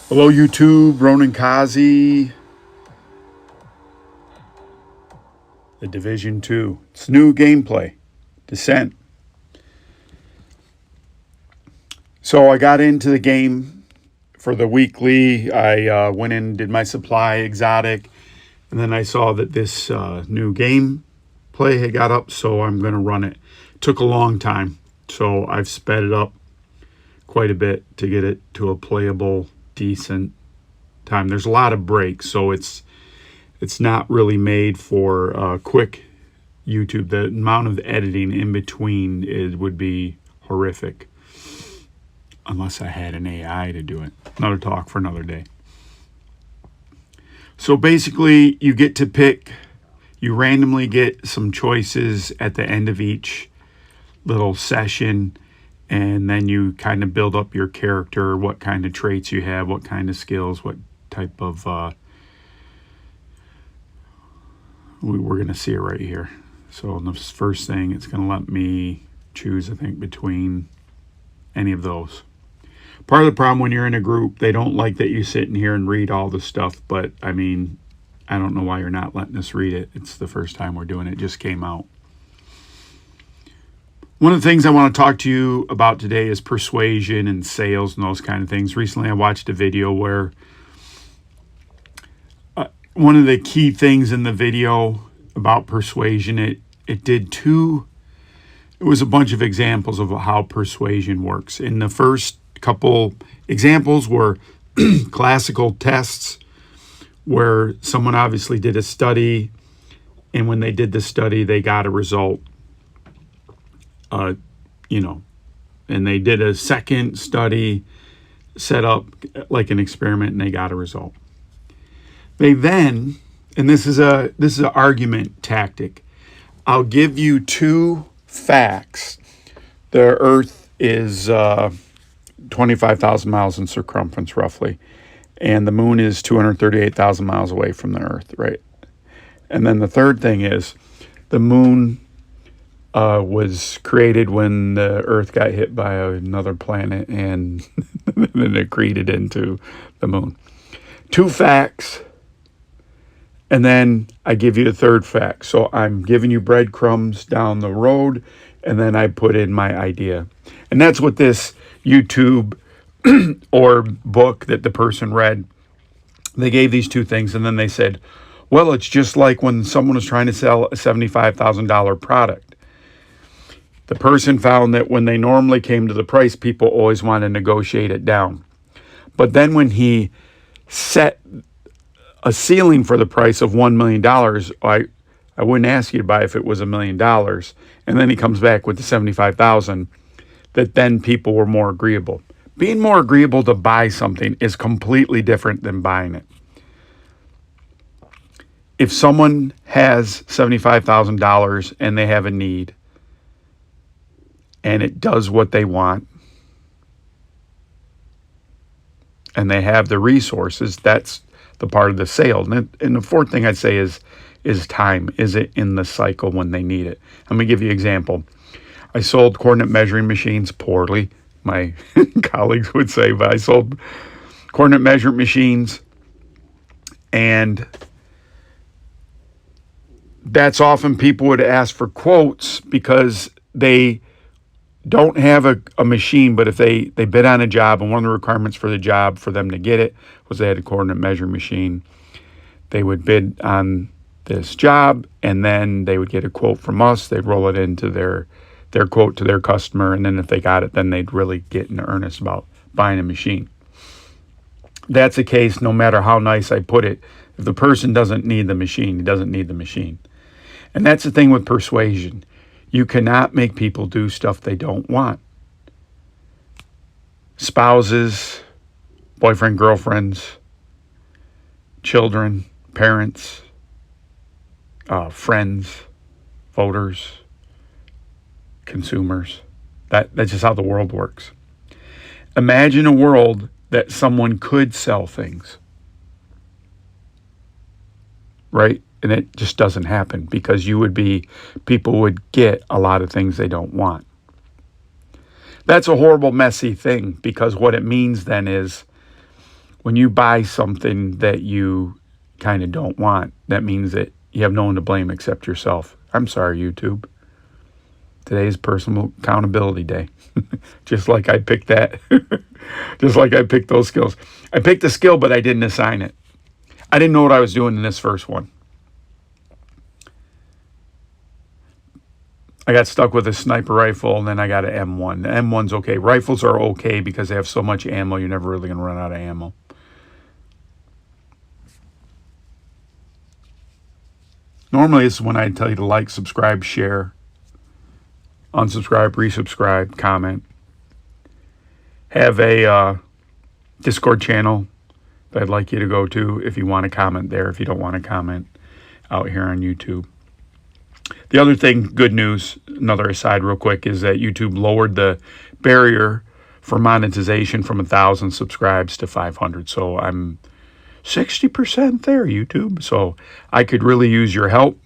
Hello, YouTube. Ronan Kazi, The Division 2. It's new gameplay, Descent. So I got into the game for the weekly. I went in, did my supply, exotic, and then I saw that this new gameplay had got up, so I'm going to run it. Took a long time, so I've sped it up quite a bit to get it to a playable, decent time. There's a lot of breaks, so it's not really made for quick YouTube. The amount of editing in between would be horrific unless I had an AI to do it. Another talk for another day. So basically, you get to pick, you randomly get some choices at the end of each little session, and then you kind of build up your character, what kind of traits you have, what kind of skills, what type of we're going to see it right here. So in the first thing, it's going to let me choose, I think, between any of those. Part of the problem when you're in a group, they don't like that you sit in here and read all the stuff, but I mean, I don't know why you're not letting us read it. It's the first time we're doing it. It just came out. One of the things I want to talk to you about today is persuasion and sales and those kind of things. Recently, I watched a video where one of the key things in the video about persuasion, it was a bunch of examples of how persuasion works. In the first couple examples were classical tests where someone obviously did a study, and when they did the study, they got a result. And they did a second study, set up like an experiment, and they got a result. They then, and this is an argument tactic. I'll give you two facts. The Earth is 25,000 miles in circumference, roughly, and the Moon is 238,000 miles away from the Earth, right? And then the third thing is the Moon was created when the Earth got hit by another planet, and then it accreted into the Moon. Two facts, and then I give you a third fact. So I'm giving you breadcrumbs down the road, and then I put in my idea. And that's what this YouTube or book that the person read, they gave these two things, and then they said, well, it's just like when someone was trying to sell a $75,000 product. The person found that when they normally came to the price, people always want to negotiate it down. But then when he set a ceiling for the price of $1 million, I wouldn't ask you to buy if it was $1 million. And then he comes back with the 75,000, that then people were more agreeable. Being more agreeable to buy something is completely different than buying it. If someone has $75,000 and they have a need, and it does what they want, and they have the resources, that's the part of the sale. And the fourth thing I'd say is time. Is it in the cycle when they need it? Let me give you an example. I sold coordinate measuring machines poorly, my colleagues would say, but I sold coordinate measurement machines, and that's often people would ask for quotes because they don't have a machine, but if they bid on a job, and one of the requirements for the job for them to get it was they had a coordinate measuring machine, they would bid on this job, and then they would get a quote from us. They'd roll it into their quote to their customer, and then if they got it, then they'd really get in earnest about buying a machine. That's the case no matter how nice I put it. If the person doesn't need the machine, he doesn't need the machine. And that's the thing with persuasion. You cannot make people do stuff they don't want. Spouses, boyfriend, girlfriends, children, parents, friends, voters, consumers. That's just how the world works. Imagine a world that someone could sell things, right? And it just doesn't happen because people would get a lot of things they don't want. That's a horrible, messy thing, because what it means then is When you buy something that you kind of don't want, that means that you have no one to blame except yourself. I'm sorry, YouTube. Today is personal accountability day. Just like I picked that. Just like I picked those skills. I picked a skill, but I didn't assign it. I didn't know what I was doing in this first one. I got stuck with a sniper rifle, and then I got an M1. The M1's okay. Rifles are okay because they have so much ammo, you're never really going to run out of ammo. Normally, this is when I tell you to like, subscribe, share, unsubscribe, resubscribe, comment. Have a Discord channel that I'd like you to go to if you want to comment there, if you don't want to comment out here on YouTube. The other thing, good news, another aside real quick, is that YouTube lowered the barrier for monetization from 1,000 subscribes to 500. So I'm 60% there, YouTube. So I could really use your help.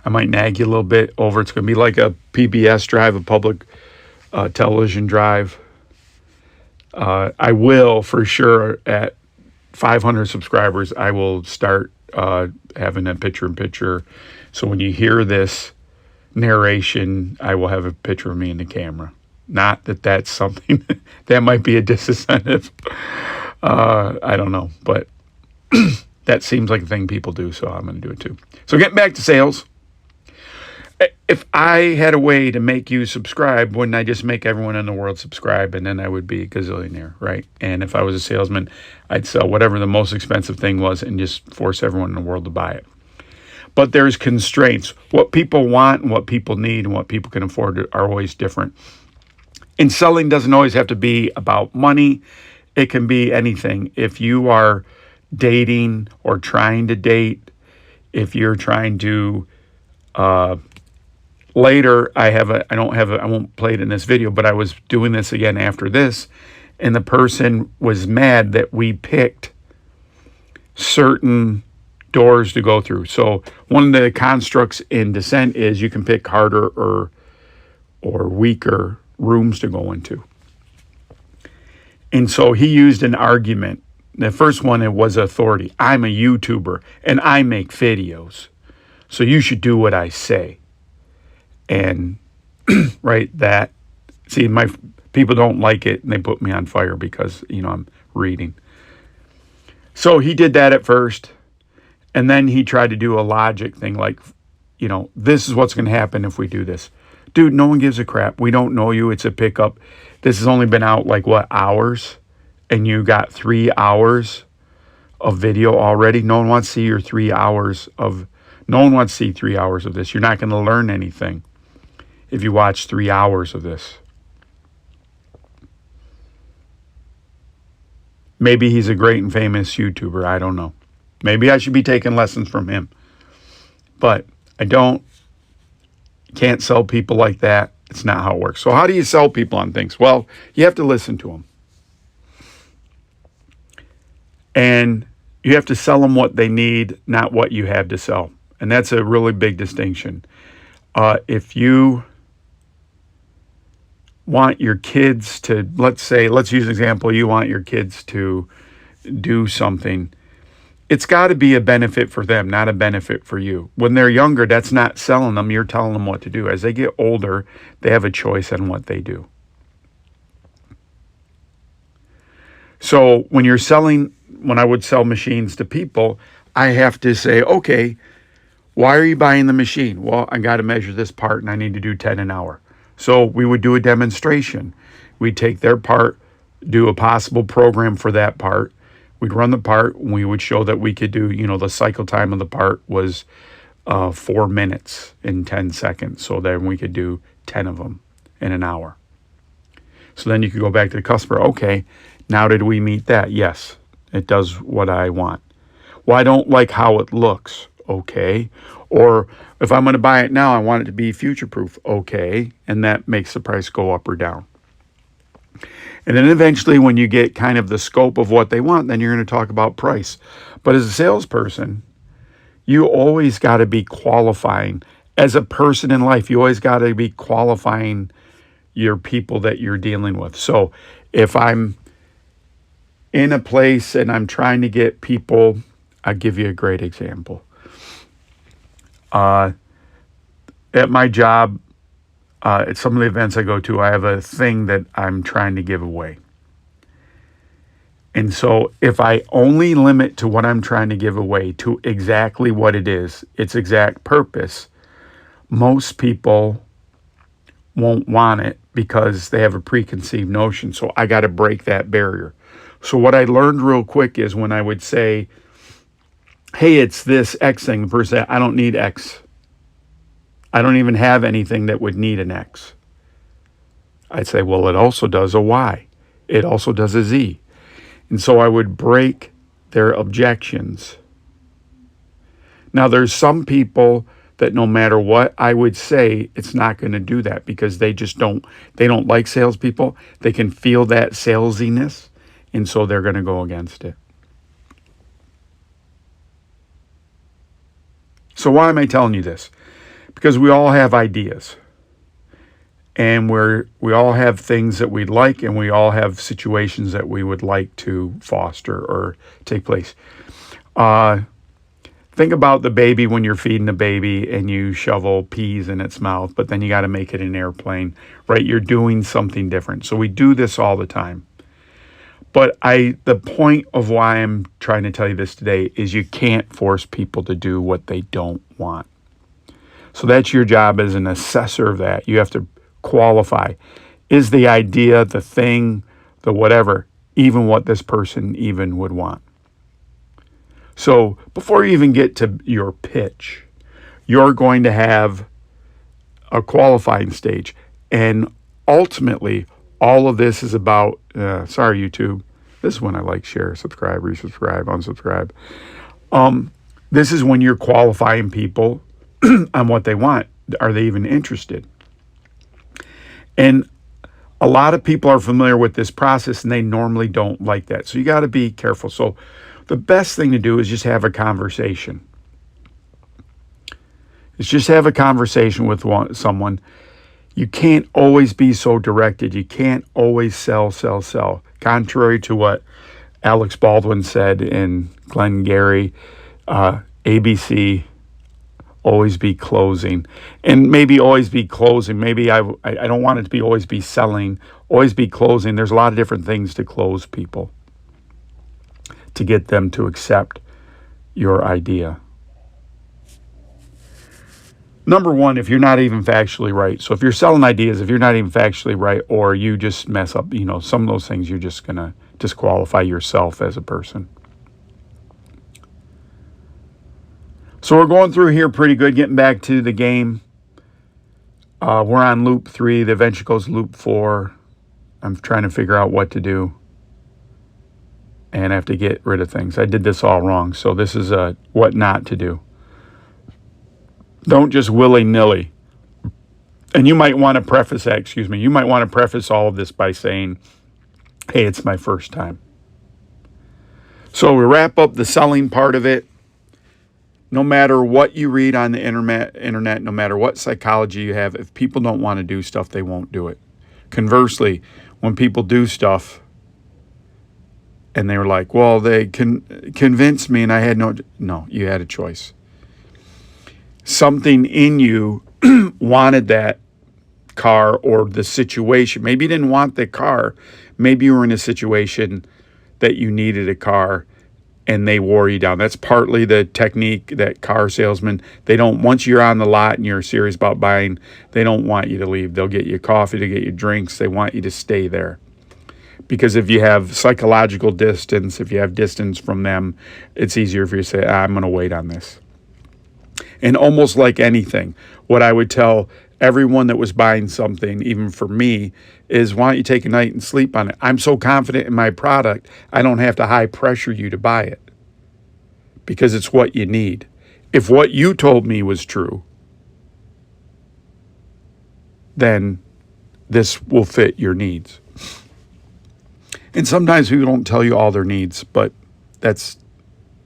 I might nag you a little bit over. It's going to be like a PBS drive, a public television drive. I will, for sure, at 500 subscribers, I will start having a picture-in-picture. So when you hear this narration, I will have a picture of me in the camera. Not that that's something that might be a disincentive. I don't know, but that seems like a thing people do, so I'm going to do it too. So getting back to sales. If I had a way to make you subscribe, wouldn't I just make everyone in the world subscribe, and then I would be a gazillionaire, right? And if I was a salesman, I'd sell whatever the most expensive thing was and just force everyone in the world to buy it. But there's constraints. What people want and what people need and what people can afford are always different. And selling doesn't always have to be about money. It can be anything. If you are dating or trying to date, if you're trying to later, I won't play it in this video, but I was doing this again after this, and the person was mad that we picked certain doors to go through. So one of the constructs in Descent is you can pick harder or weaker rooms to go into. And so he used an argument. The first one, it was authority. I'm a YouTuber and I make videos, so you should do what I say. And right, that, see, my people don't like it and they put me on fire because, I'm reading. So he did that at first. And then he tried to do a logic thing like, this is what's going to happen if we do this. Dude, no one gives a crap. We don't know you. It's a pickup. This has only been out hours? And you got 3 hours of video already. No one wants to see your 3 hours of, no one wants to see 3 hours of this. You're not going to learn anything if you watch 3 hours of this. Maybe he's a great and famous YouTuber. I don't know. Maybe I should be taking lessons from him. But I can't sell people like that. It's not how it works. So how do you sell people on things? Well, you have to listen to them. And you have to sell them what they need, not what you have to sell. And that's a really big distinction. If you want your kids to, let's use an example, you want your kids to do something, it's got to be a benefit for them, not a benefit for you. When they're younger, that's not selling them. You're telling them what to do. As they get older, they have a choice on what they do. So when I would sell machines to people, I have to say, okay, why are you buying the machine? Well, I got to measure this part and I need to do 10 an hour. So we would do a demonstration. We'd take their part, do a possible program for that part. We'd run the part, and we would show that we could do, the cycle time of the part was 4 minutes and 10 seconds. So then we could do 10 of them in an hour. So then you could go back to the customer. Okay, now did we meet that? Yes, it does what I want. Well, I don't like how it looks. Okay. Or if I'm going to buy it now, I want it to be future-proof. Okay. And that makes the price go up or down. And then eventually when you get kind of the scope of what they want, then you're going to talk about price. But as a salesperson, you always got to be qualifying. As a person in life, you always got to be qualifying your people that you're dealing with. So if I'm in a place and I'm trying to get people, I'll give you a great example. At my job, at some of the events I go to, I have a thing that I'm trying to give away. And so if I only limit to what I'm trying to give away to exactly what it is, its exact purpose, most people won't want it because they have a preconceived notion. So I got to break that barrier. So what I learned real quick is when I would say, hey, it's this X thing, the person said, I don't need X. I don't even have anything that would need an X. I'd say, well, it also does a Y. It also does a Z. And so I would break their objections. Now, there's some people that no matter what I would say, it's not going to do that because they don't like salespeople. They can feel that salesiness, and so they're going to go against it. So why am I telling you this? Because we all have ideas. And we all have things that we'd like, and we all have situations that we would like to foster or take place. Think about the baby when you're feeding the baby and you shovel peas in its mouth, but then you got to make it an airplane, right? You're doing something different. So we do this all the time. But the point of why I'm trying to tell you this today is you can't force people to do what they don't want. So that's your job as an assessor of that. You have to qualify. Is the idea, the thing, the whatever, even what this person even would want? So before you even get to your pitch, you're going to have a qualifying stage. And ultimately, all of this is about, sorry, YouTube. This is when I like, share, subscribe, resubscribe, unsubscribe. This is when you're qualifying people on what they want. Are they even interested? And a lot of people are familiar with this process and they normally don't like that. So you got to be careful. So the best thing to do is just have a conversation. It's just have a conversation with someone. You can't always be so directed. You can't always sell. Contrary to what Alex Baldwin said in Glengarry, ABC, always be closing. And maybe always be closing. Maybe I don't want it to be always be selling, always be closing. There's a lot of different things to close people to get them to accept your idea. Number one, if you're not even factually right. So if you're selling ideas, if you're not even factually right, or you just mess up, some of those things, you're just going to disqualify yourself as a person. So we're going through here pretty good, getting back to the game. We're on loop 3. The adventure goes loop 4. I'm trying to figure out what to do. And I have to get rid of things. I did this all wrong. So this is what not to do. Don't just willy-nilly. And you might want to preface that, you might want to preface all of this by saying, hey, it's my first time. So we wrap up the selling part of it. No matter what you read on the internet, no matter what psychology you have, if people don't want to do stuff, they won't do it. Conversely, when people do stuff and they were like, well, they convinced me and I had no, you had a choice. Something in you wanted that car or the situation. Maybe you didn't want the car. Maybe you were in a situation that you needed a car and they wore you down. That's partly the technique that car salesmen, once you're on the lot and you're serious about buying, they don't want you to leave. They'll get you coffee, they'll get you drinks. They want you to stay there. Because if you have psychological distance, if you have distance from them, it's easier for you to say, I'm going to wait on this. And almost like anything, what I would tell everyone that was buying something, even for me, is why don't you take a night and sleep on it? I'm so confident in my product, I don't have to high pressure you to buy it because it's what you need. If what you told me was true, then this will fit your needs. And sometimes people don't tell you all their needs, but that's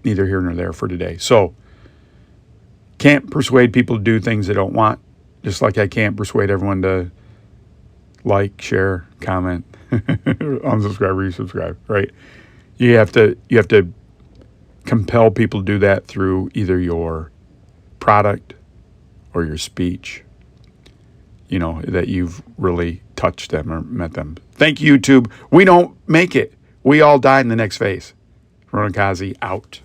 neither here nor there for today. So, can't persuade people to do things they don't want, just like I can't persuade everyone to like, share, comment, unsubscribe, resubscribe, right? You have to compel people to do that through either your product or your speech, that you've really touched them or met them. Thank you, YouTube. We don't make it. We all die in the next phase. Ronan Kazi out.